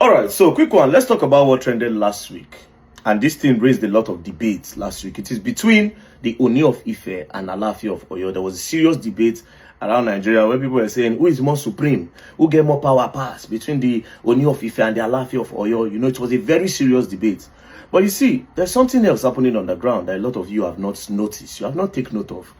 All right, so quick one. Let's talk about what trended last week. And this thing raised a lot of debates last week. It is between the Ooni of Ife and Alaafin of Oyo. There was a serious debate around Nigeria where people were saying, who is more supreme? Who get more power pass between the Ooni of Ife and the Alaafin of Oyo? You know, it was a very serious debate. But you see, there's something else happening on the ground that a lot of you have not noticed. You have not taken note of.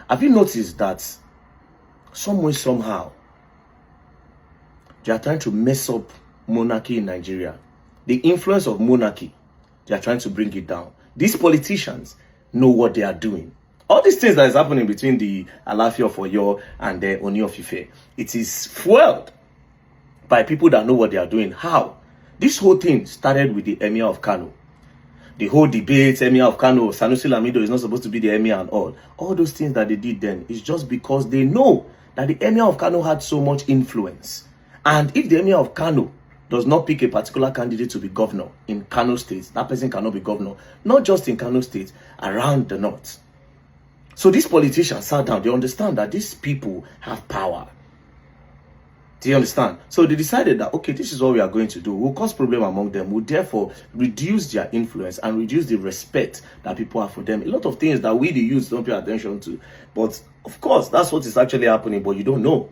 Have you noticed that some way, somehow, they are trying to mess up monarchy in Nigeria? The influence of monarchy, they are trying to bring it down. These politicians know what they are doing. All these things that is happening between the Alaafin of Oyo and the Ooni of Ife, it is fueled by people that know what they are doing. How? This whole thing started with the Emir of Kano. The whole debate, Emir of Kano, Sanusi Lamido is not supposed to be the Emir and all. All those things that they did then is just because they know that the Emir of Kano had so much influence. And if the Emir of Kano does not pick a particular candidate to be governor in Kano State, that person cannot be governor, not just in Kano State, around the north. So these politicians sat down, they understand that these people have power. Do you understand? So they decided that, okay, this is what we are going to do. We'll cause problem among them. We'll therefore reduce their influence and reduce the respect that people have for them. A lot of things that we, the youth, don't pay attention to. But, of course, that's what is actually happening, but you don't know.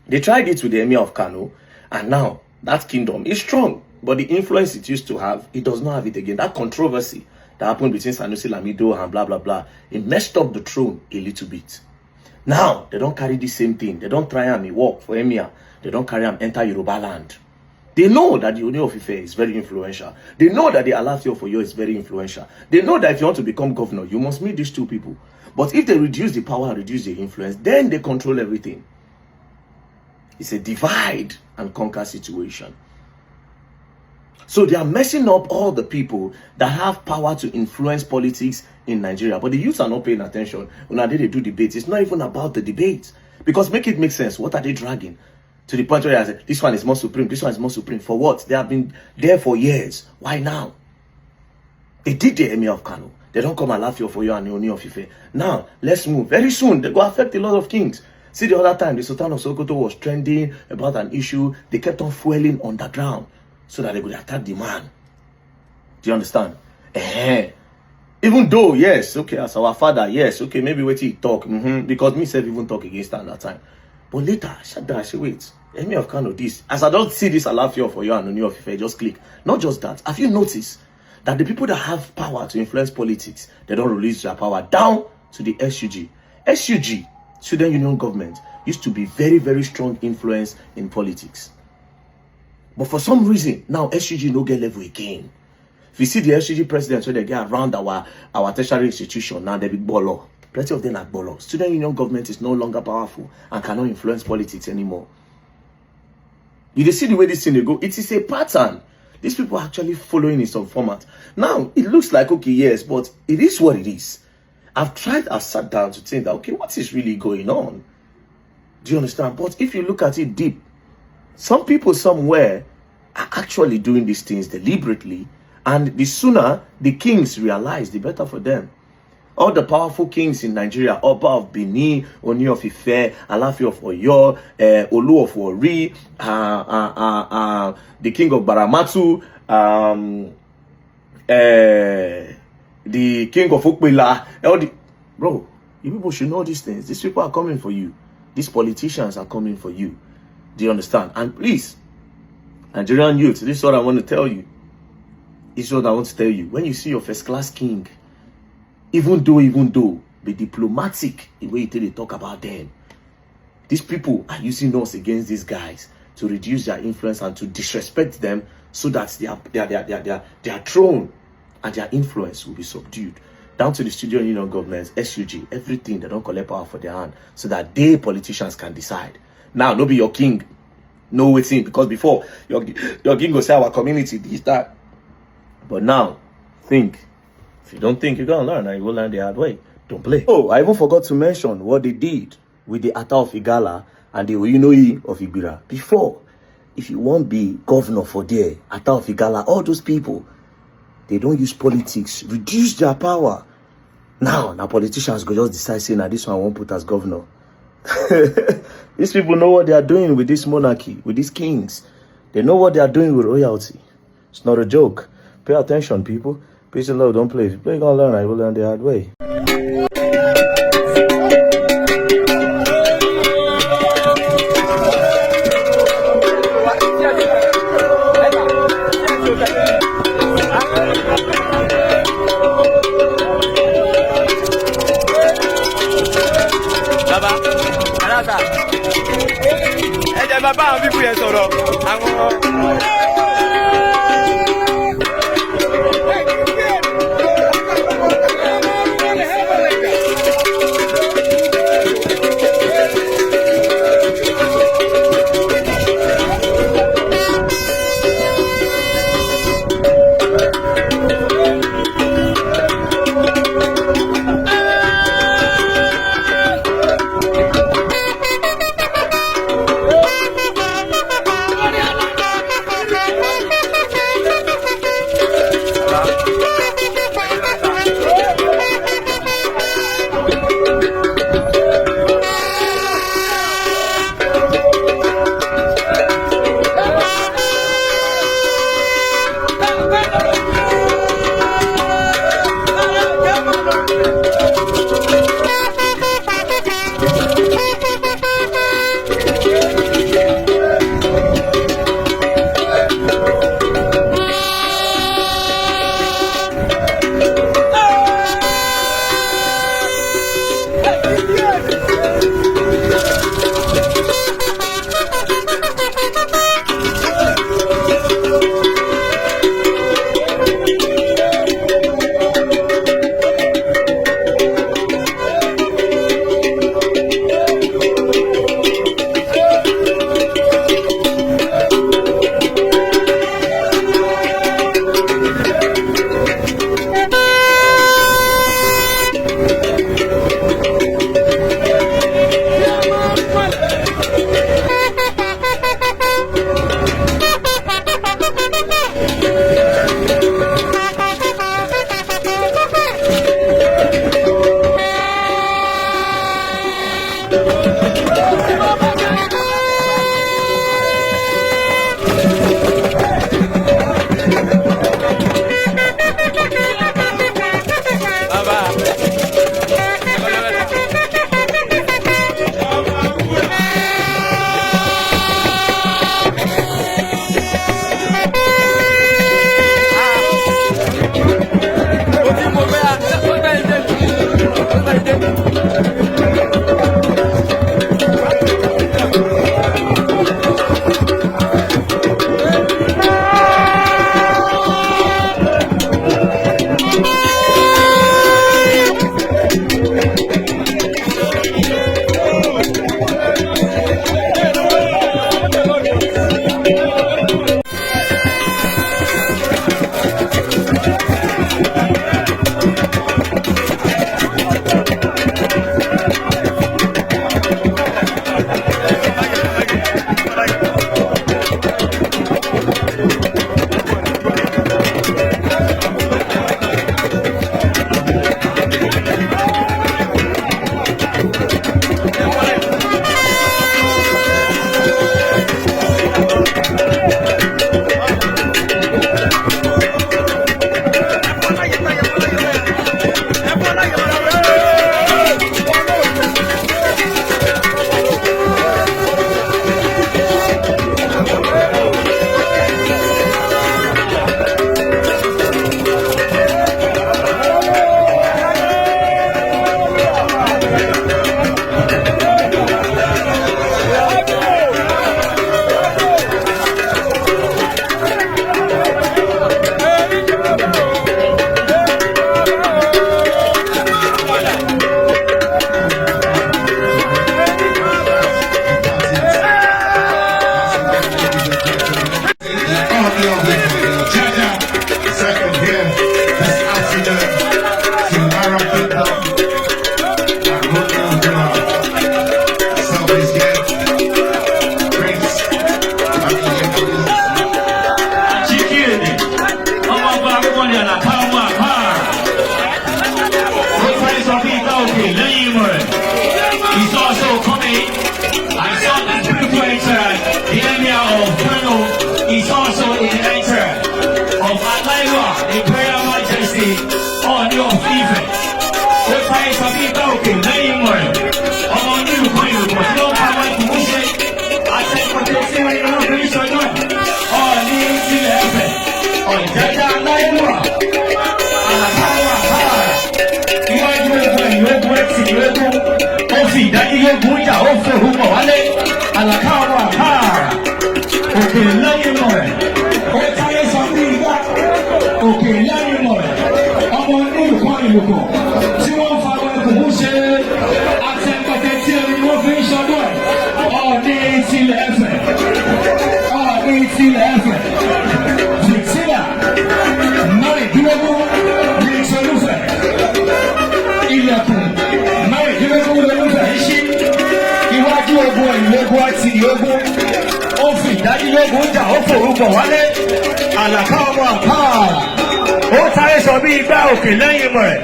They tried it with the Emir of Kano, and now that kingdom is strong. But the influence it used to have, it does not have it again. That controversy that happened between Sanusi Lamido and blah, blah, blah, it messed up the throne a little bit. Now, they don't carry the same thing. They don't try and work for Emir. They don't carry and enter Yoruba land. They know that the Ooni of Ife is very influential. They know that the Alaafin of Oyo is very influential. They know that if you want to become governor, you must meet these two people. But if they reduce the power and reduce the influence, then they control everything. It's a divide and conquer situation. So they are messing up all the people that have power to influence politics in Nigeria. But the youths are not paying attention. When they do debates, it's not even about the debate. Because make it make sense. What are they dragging? To the point where I say, this one is more supreme, this one is more supreme. For what? They have been there for years. Why now? They did the Emir of Kano. They don't come Alaafin of Oyo and the Ooni of Ife. Now, let's move. Very soon, they go affect a lot of kings. See, the other time, the Sultan of Sokoto was trending about an issue. They kept on fueling underground so that they could attack the man. Do you understand? Even though, yes, okay, as our father, yes, okay, maybe wait till he talk. Because me self even talk against her at that time. But later, I shut down, I say, wait, Emir of Kano, this. As I don't see this Alaafin of Oyo and Ooni of Ife, just click. Not just that. Have you noticed that the people that have power to influence politics, they don't release their power down to the SUG? SUG, Student Union Government, used to be very, very strong influence in politics. But for some reason, now SUG no get level again. If you see the SUG presidents when they get around our tertiary institution, now they be bolo. Plenty of them are bolo. Student Union Government is no longer powerful and cannot influence politics anymore. You see the way this thing they go, it is a pattern. These people are actually following in some format. Now, it looks like, okay, yes, but it is what it is. I've sat down to think that, okay, what is really going on? Do you understand? But if you look at it deep, some people somewhere are actually doing these things deliberately, and the sooner the kings realize, the better for them. All the powerful kings in Nigeria, Oba of Benin, Ooni of Ife, Alaafin of Oyo, Olu of Warri, the king of Baramatu, the king of Okpela, bro, you people should know these things. These people are coming for you. These politicians are coming for you. Do you understand? And please, Nigerian youth, this is what I want to tell you. This is what I want to tell you. When you see your first class king, even though, be diplomatic the way they talk about them. These people are using us against these guys to reduce their influence and to disrespect them so that their throne and their influence will be subdued. Down to the Student Union Governments, SUG, everything, they don't collect power for their hand so that they, politicians, can decide. Now, no be your king, no waiting, because before, your king will say our community, this, that. But now, think. If you don't think, you're going to learn, and you will learn the hard way. Don't play. Oh, I even forgot to mention what they did with the Ata of Igala and the Oyinoyi of Ibira. Before, if you want to be governor for there, Ata of Igala, all those people, they don't use politics, reduce their power. Now politicians go just decide, saying, now this one I won't put as governor. These people know what they are doing with this monarchy, with these kings. They know what they are doing with royalty. It's not a joke. Pay attention, people. Peace and love, don't play. If you play, you're gonna learn. I will learn the hard way. ẹ̀yọ̀kọ̀ tí wọ́n fa ẹkùn ṣe àtẹ̀kọ̀tẹ̀ tí ẹni wọ́n fi ń ṣọdún ẹ̀ Ọọ̀ni tilẹ̀ Ẹ̀fẹ̀ Ọọ̀ni tilẹ̀ Ẹ̀fẹ̀ Victoria márùndínlógún ní Solúfẹ̀ ilẹ̀kùn márùndínlógún lolúfẹ̀ ń ṣí iwájú ogun ẹ̀yìn ogun àti ìyógún ó fi ìdánilógún jà ó forúkọ wálé àlàká ọmọ àpá ó táyé sọ bí igbá òkè lẹ́yìn mọ̀ ẹ̀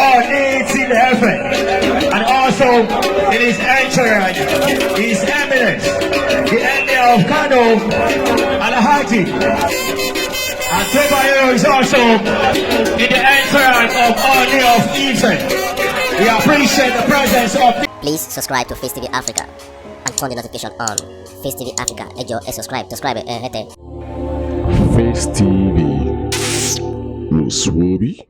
Ọọ̀ni tilẹ̀ Ẹ̀fẹ̀ and also in his entourage his eminence the emir of Kano Alaafin and Tobayo is also in the entourage of Ooni of Ife. We appreciate the presence of. Please subscribe to Facetv Africa and turn the notification on. Facetv Africa, subscribe, Face TV. No Swoby.